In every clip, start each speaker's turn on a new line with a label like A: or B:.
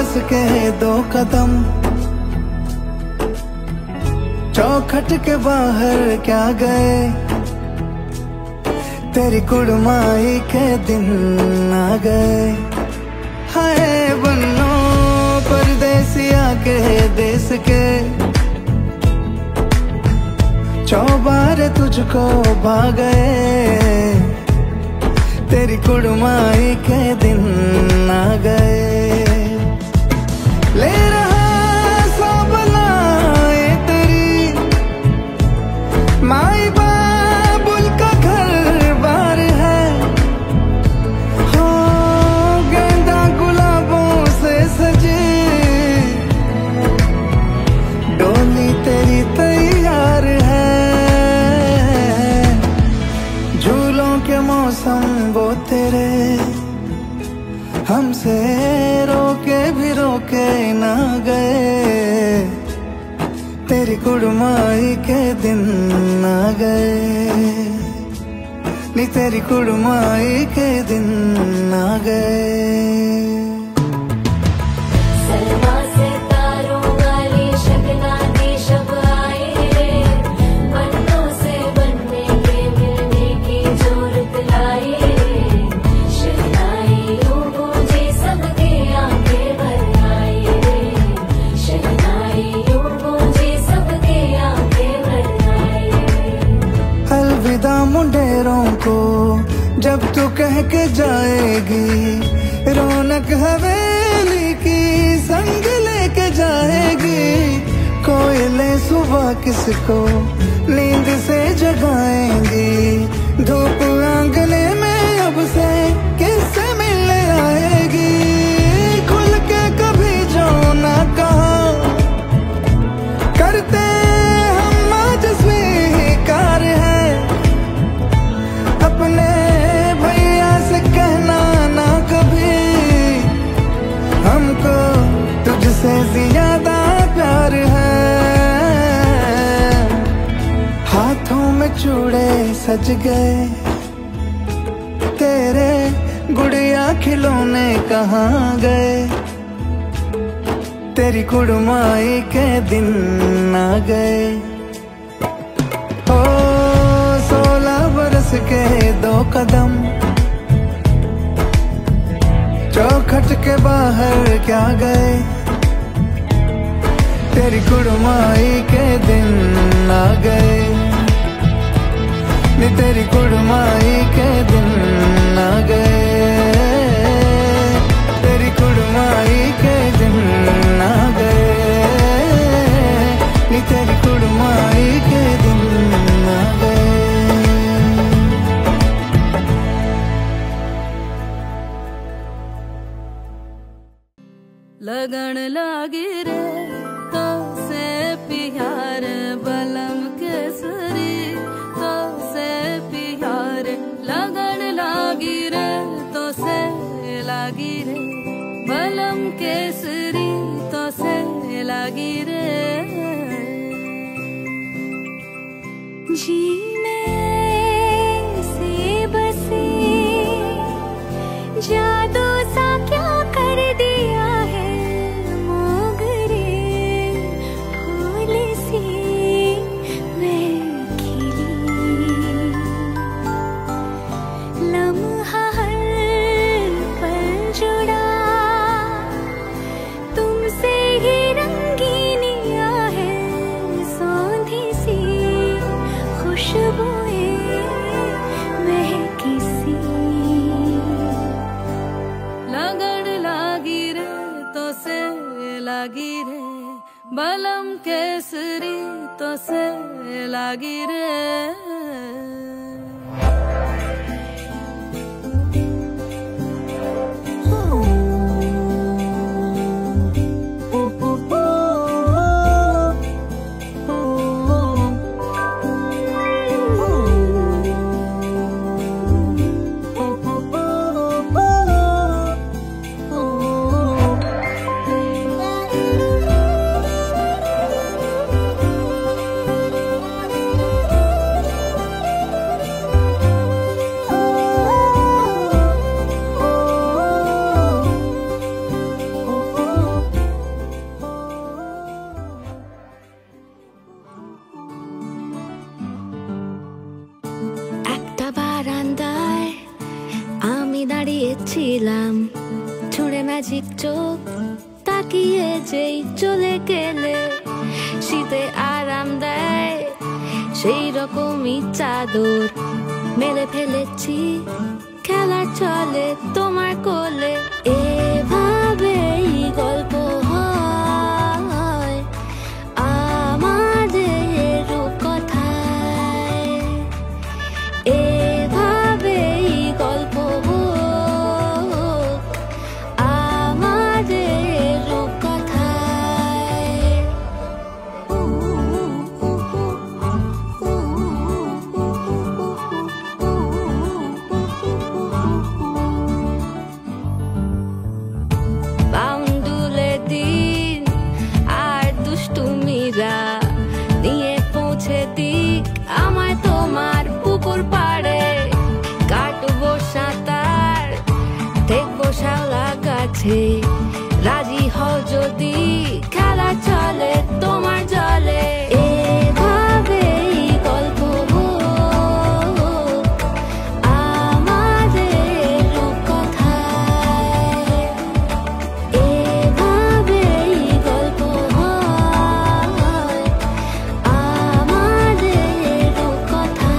A: बरस के 2 कदम, चौखट के बाहर क्या गए, तेरी कुड़माई के दिन आ गए। हाय बन्नो परदेसिया के देश के, चौबारे तुझको भा गए, तेरी कुड़माई के दिन आ गए। ले रहा सौ बलाए तेरी, माई बाबुल का घर बार है, हो गेंदा गुलाबों से सजी, डोली तेरी तैयार है। झूलों के मौसम वो तेरे, हमसे रोके भी रोके ना गए, तेरी कुड़माई के दिन आ गए, नी तेरी कुड़माई के दिन आ गए। मुंडेरों को जब तू कह के जाएगी, रौनक हवेली की संग लेके जाएगी। कोयले सुबह किसको नींद से जगाएंगी, धूप आंगने में अब से किससे मिलने आएगी। खुल के कभी जो ना कहा करते हम आज स्वीकार है, अपने भैया से कहना ना कभी, हमको तुझसे ज्यादा प्यार है। हाथों में चूड़े सज गए, तेरे गुड़िया खिलौने कहाँ गए, तेरी कुड़माई के दिन आ गए। ओ 16 बरस के 2 कदम, चौखट के बाहर क्या गए, तेरी कुड़माई के दिन आ गए, नी तेरी कुड़माई के दिन आ गए, तेरी कुड़माई के दिन आ गए, नी तेरी कुड़माई के दिन आ गए।
B: लगन लागी रे तो से प्यार, बलम केसरी तो से प्यार। लगन लागी रे तो से लागी रे, बलम केसरी तो से लागी रे।
C: जीने से बसे जादू सा क्या कर दिया है, मोगरे फूल से मैं खिली। लम्हा हर पल जुड़ा तुमसे ही रंगीनिया है, सौंधी सी खुशबुएं महकी सी।
B: लगन लागी रे तो से लागी रे, बलम केसरी तो से लागी रे। ম্যাজিক চোখ তাকিয়ে যেই চলে গেলে শীতে আরাম দেয় সেই রকমই চাদর মেলে ফেলেছি খেলা চলে তোমার কোলে এভাবেই গল্প হয় আমাদের রূপকথায় এভাবেই গল্প হোক আমাদের রূপকথায় বাউন্ডুলে দিন আর দুষ্টুমিরা নিয়ে পৌঁছে দিক আমার তোমার পুকুর পাড়ে কাটবো সাঁতার দেখবো শাওলা গাছে রাজি হও যদি খেলা চলে তোমার জলে এভাবেই গল্প হোক আমাদের রূপকথায় এভাবেই গল্প হয় আমাদের রূপকথায়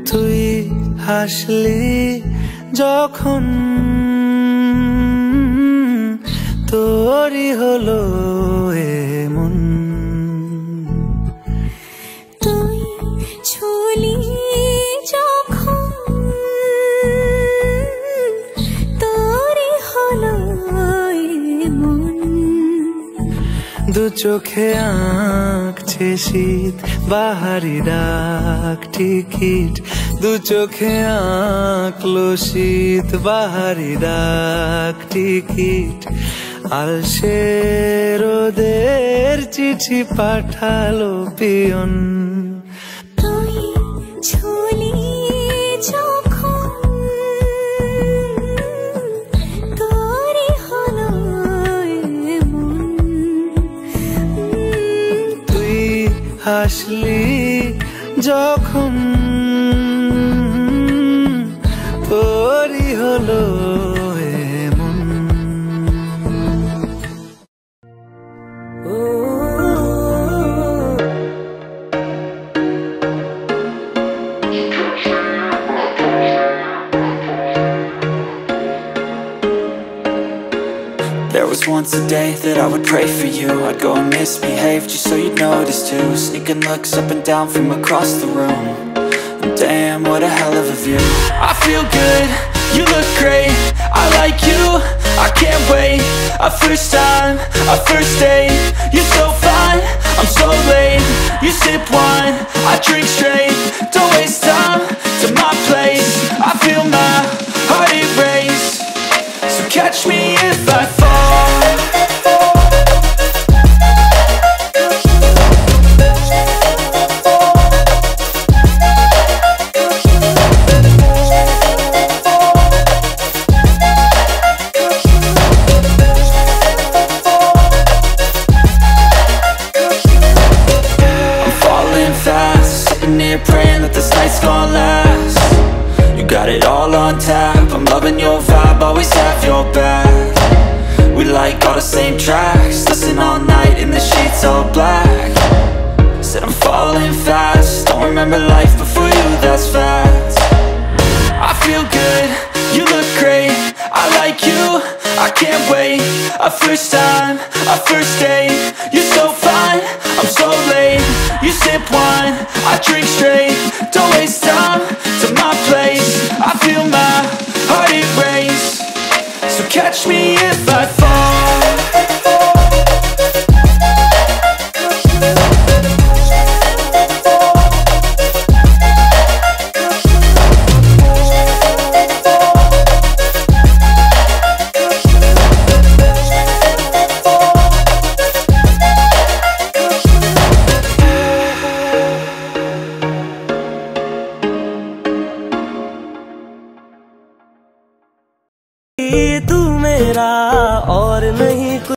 A: তুই হাসলি যখন তোরই হলো এমন
C: তুই ছুলি যখন তোরই হলো এমন
A: দু চোখে আঁকছে শীত বাহারি ডাক টিকিট দু চোখে আঁকলো শীত বাহারি ডাক টিকিট আলসে রোদের চিঠি পাঠালো পিয়ন
C: তুই ছুলি যখন তোরই হলো এমন
A: তুই হাসলি যখন তোরই হলো এমন
D: There was once a day that I would pray for you. I'd go and misbehave just so you'd notice too. Sneaking looks up and down from across the room. And damn, what a hell of a view. I feel good, you look great. I like you, I can't wait. A first time, a first date. You're so fine, I'm so late. You sip wine, I drink straight. Don't waste time to my place. I feel my heart erase. So catch me if I fall. I'm falling fast, sitting here praying that this night's gonna last. You got it all on tap, I'm loving your vibe, always have your back. We like all the same tracks, listen all night in the sheets all black. Said I'm falling fast, don't remember life before you, that's fact. I feel good, you look great, I like you, I can't wait. A first time, a first date. You're so fine, I'm so late. You sip wine, I drink straight. Don't waste time to my place. I feel my heart erase. So So catch me if I fall.
E: तू मेरा और नहीं कुछ।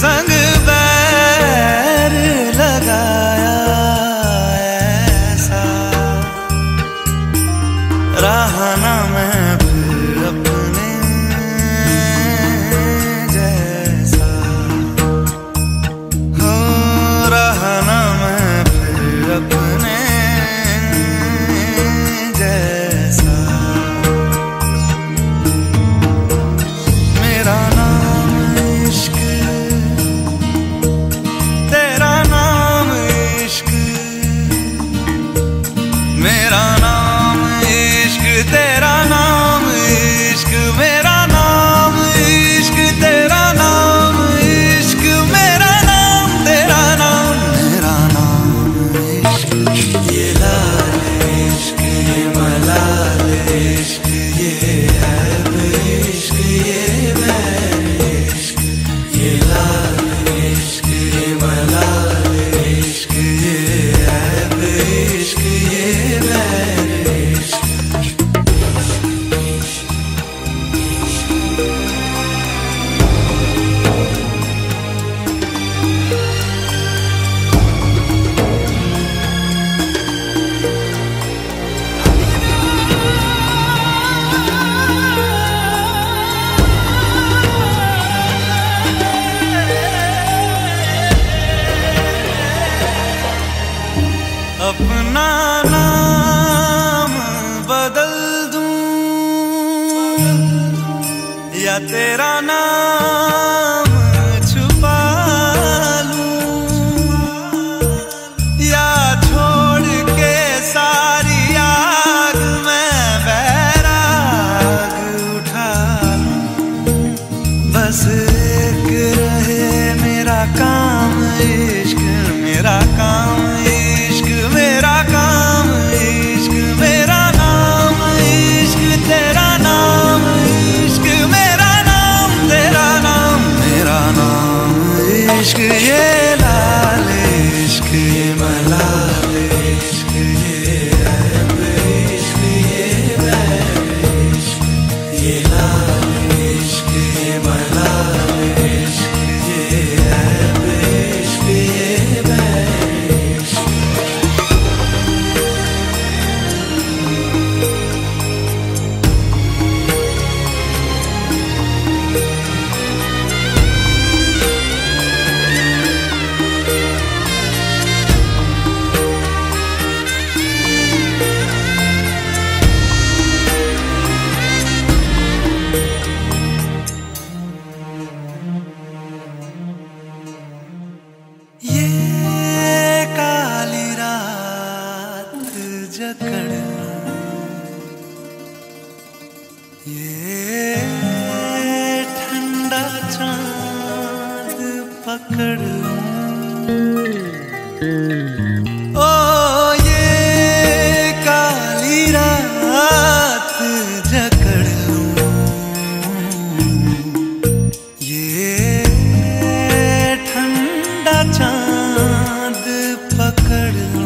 A: संग बैर लगाया ऐसा, रहा ना मैं फिर अपने जैसा, हो रहा ना मैं फिर अपने जैसा। मेरा नाम इश्क, तेरा नाम इश्क, मेरा नाम इश्क, तेरा नाम इश्क, मेरा नाम इश्क, तेरा नाम इश्क, मेरा नाम तेरा नाम, मेरा नाम इश्क। ये लाल इश्क, ये मलाल इश्क, ये ऐब इश्क, ये बैर इश्क, ये लाल इश्क, ये मलाल इश्क, ये ऐब इश्क, ये बैर इश्क। तेरा नाम छुपा लूं, या छोड़ के सारी आग में बैराग उठा लूं। बस एक रहे मेरा काम इश्क, मेरा काम इश्क, मेरा काम इश्क, मेरा नाम इश्क, तेरा नाम इश्क, मेरा नाम तेरा नाम, मेरा नाम इश्क। ये लाल इश्क, ये मलाल इश्क, ये ऐब इश्क, ये बैर इश्क, ये लाल इश्क, ये मलाल इश्क, ये ऐब इश्क, ये बैर इश्क। ये काली रात जकड़ लूं, ये ठंडा चांद पकड़ लूं, ओ ये काली रात जकड़ लूं, ये ठंडा चांद पकड़ लूं।